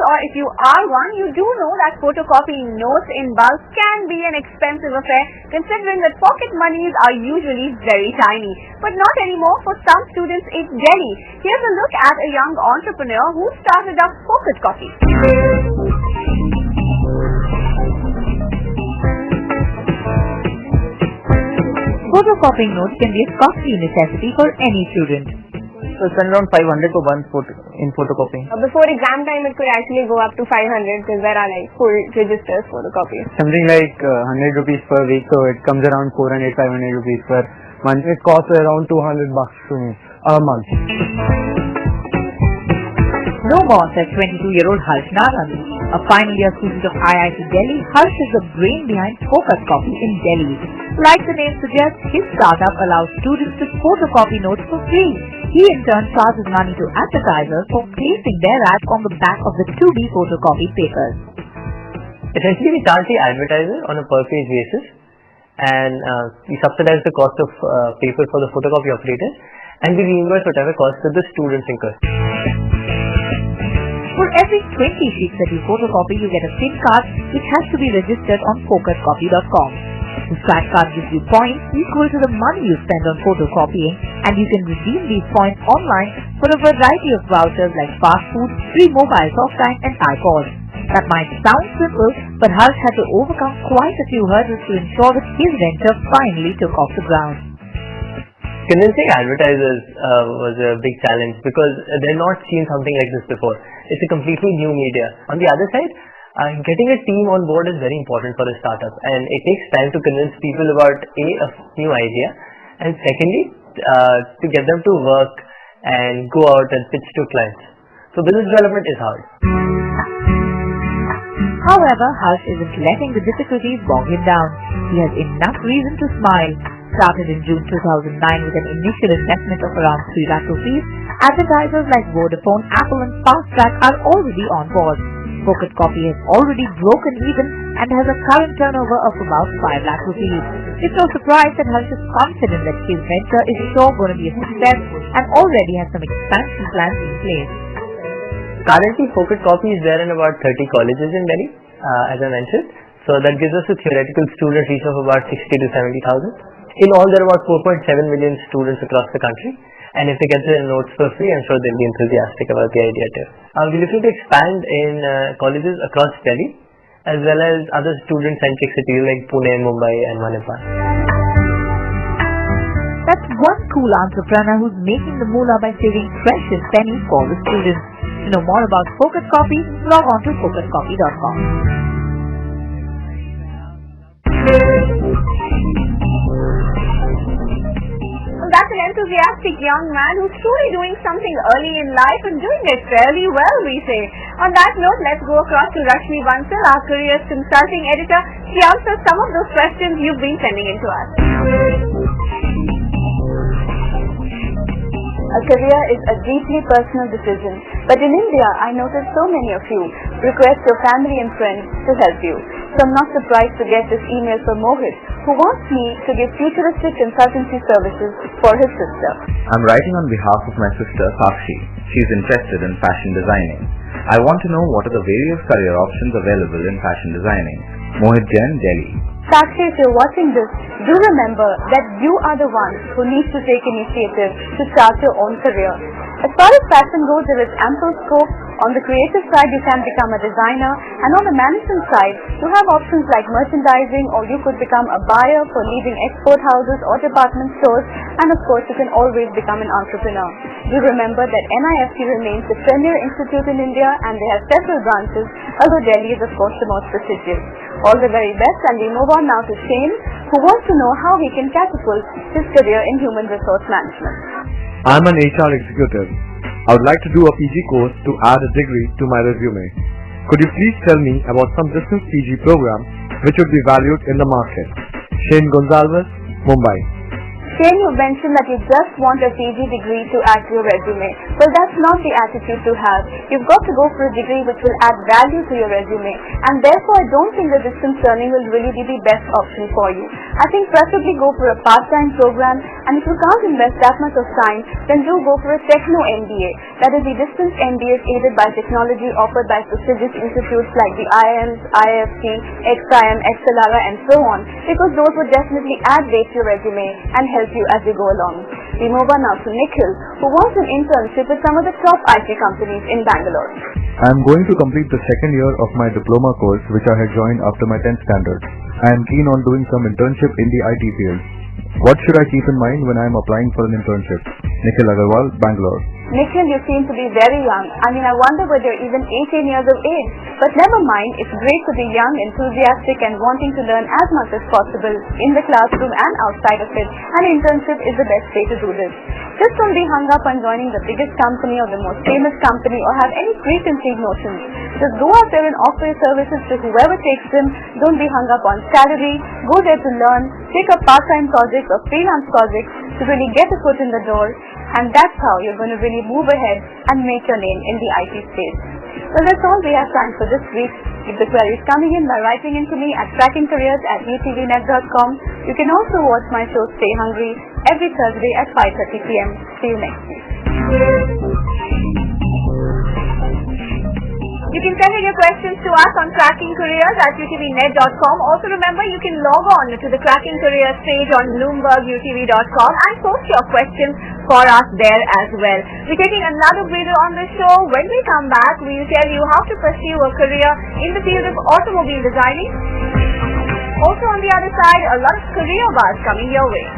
or if you are one, you do know that photocopying notes in bulk can be an expensive affair, considering that pocket monies are usually very tiny. But not anymore for some students in Delhi. Here's a look at a young entrepreneur who started up Phokat Copy. Photocopying notes can be a costly necessity for any student. So spend around 500 for one in photocopying. Before exam time, it could actually go up to 500 because there are like full registers photocopies. Something like 100 rupees per week, so it comes around 400-500 rupees per month. It costs around 200 bucks to me a month. No more, says 22-year-old Harsh Narand. A final year student of IIT Delhi, Harsh is the brain behind Phokat Copy in Delhi. Like the name suggests, his startup allows students to photocopy notes for free. He in turn charges money to advertisers for placing their ads on the back of the to-be photocopied papers. Essentially, we charge the advertiser on a per page basis, and we subsidize the cost of paper for the photocopy operators, and we reimburse whatever cost that the students incur. For every 20 sheets that you photocopy, you get a SIM card which has to be registered on phokatcopy.com. The scratch card gives you points equal to the money you spend on photocopying, and you can redeem these points online for a variety of vouchers like fast food, free mobile talktime and iPods. That might sound simple, but Harsh had to overcome quite a few hurdles to ensure that his venture finally took off the ground. Convincing advertisers was a big challenge because they're not seen something like this before. It's a completely new media. On the other side, getting a team on board is very important for a startup, and it takes time to convince people about a new idea, and secondly, to get them to work and go out and pitch to clients. So business development is hard. However, Harsh isn't letting the difficulties bog him down. He has enough reason to smile. Started in June 2009 with an initial investment of around 3 lakh rupees, advertisers like Vodafone, Apple and Fast Track are already on board. Phokat Copy has already broken even and has a current turnover of about 5 lakh rupees. It's no surprise that Harsh is confident that his venture is sure going to be a success and already has some expansion plans in place. Currently, Phokat Copy is there in about 30 colleges in Delhi, as I mentioned. So that gives us a theoretical student reach of about 60 to 70,000. In all, there are about 4.7 million students across the country, and if they get their notes for free, I'm sure they'll be enthusiastic about the idea too. We're looking to expand in colleges across Delhi, as well as other student-centric cities like Pune, Mumbai and Manipur. That's one cool entrepreneur who's making the moolah by saving precious pennies for the students. To know more about Phokat Copy, log on to phokatcopy.com. That's an enthusiastic young man who's truly doing something early in life and doing it fairly well, we say. On that note, let's go across to Rashmi Bansal, our careers consulting editor. She answers some of those questions you've been sending in to us. A career is a deeply personal decision, but in India, I notice so many of you request your family and friends to help you. So I'm not surprised to get this email from Mohit, who wants me to give futuristic consultancy services for his sister. I'm writing on behalf of my sister Sakshi. She's interested in fashion designing. I want to know what are the various career options available in fashion designing. Mohit Jain, Delhi. Sakshi, if you're watching this, do remember that you are the one who needs to take initiative to start your own career. As far as fashion goes, there is ample scope. On the creative side, you can become a designer, and on the management side, you have options like merchandising, or you could become a buyer for leading export houses or department stores, and of course, you can always become an entrepreneur. Do remember that NIFT remains the premier institute in India, and they have several branches, although Delhi is of course the most prestigious. All the very best, and we move on now to Shane, who wants to know how he can catapult his career in human resource management. I'm an HR executive. I would like to do a PG course to add a degree to my resume. Could you please tell me about some distance PG program which would be valued in the market? Shane Gonzalez, Mumbai. Shane, you mentioned that you just want a PG degree to add to your resume. Well, that's not the attitude to have. You've got to go for a degree which will add value to your resume, and therefore I don't think that distance learning will really be the best option for you. I think preferably go for a part-time program, and if you can't invest that much of time, then do go for a Techno MBA. That is the distance MBAs aided by technology offered by prestigious institutes like the IIMs, IIFT, XIM, XLRA and so on, because those would definitely add weight to your resume and help you as you go along. We move on now to Nikhil, who wants an internship with some of the top IT companies in Bangalore. I am going to complete the second year of my diploma course which I had joined after my 10th standard. I am keen on doing some internship in the IT field. What should I keep in mind when I am applying for an internship? Nikhil Agarwal, Bangalore. Nikhil, you seem to be very young. I wonder whether you're even 18 years of age. But never mind, it's great to be young, enthusiastic and wanting to learn as much as possible in the classroom and outside of it. An internship is the best way to do this. Just don't be hung up on joining the biggest company or the most famous company or have any preconceived notions. Just go out there and offer your services to whoever takes them. Don't be hung up on salary. Go there to learn, take up part-time projects or freelance projects to really get a foot in the door. And that's how you're going to really move ahead and make your name in the IT space. Well, that's all we have time for this week. Keep the queries coming in by writing in to me at trackingcareers@utvnet.com. You can also watch my show Stay Hungry every Thursday at 5:30 p.m. See you next week. You can send in your questions to us on trackingcareers@utvnet.com. Also remember, you can log on to the Tracking Careers page on BloombergUTV.com and post your questions for us there as well. We're taking another breather on the show. When we come back, we will tell you how to pursue a career in the field of automobile designing. Also on the other side, a lot of career buzz coming your way.